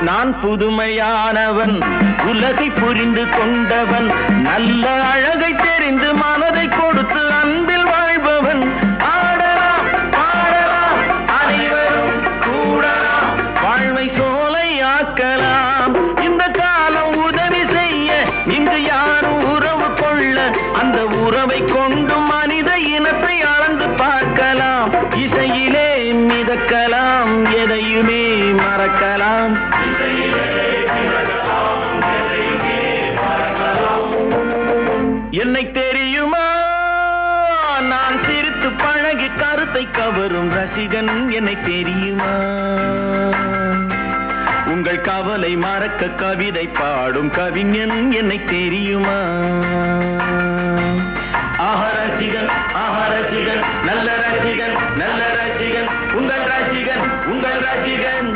நான் புதுமையானவன், உலகை புரிந்து கொண்டவன், நல்ல அழகை தெரிந்து மனதை கொடுத்து அன்பில் வாழ்பவன். ஆடலாம் பாடலாம் அனைவரும் கூடலாம், வாழ்வை சோலை ஆக்கலாம். இந்த காலம் உதவி செய்ய இங்கு யாரும் உறவு கொள்ள, அந்த உறவை கொண்டு மனித இனத்தை அளந்து பார்க்கலாம். இசையிலே மிதக்கலாம், எதையுமே மறக்கலாம். என்னை தெரியுமா, நான் சிரித்து பழகி கருத்தை கவரும் ரசிகன். என்னை தெரியுமா, உங்கள் கவலை மறக்க கவிதை பாடும் கவிஞன். என்னை தெரியுமா, ரசிகன் ரசிகன் நல்ல ரசிகன் நல்ல ரசிகன், உங்கள் ரசிகன் உங்கள் ரசிகன்.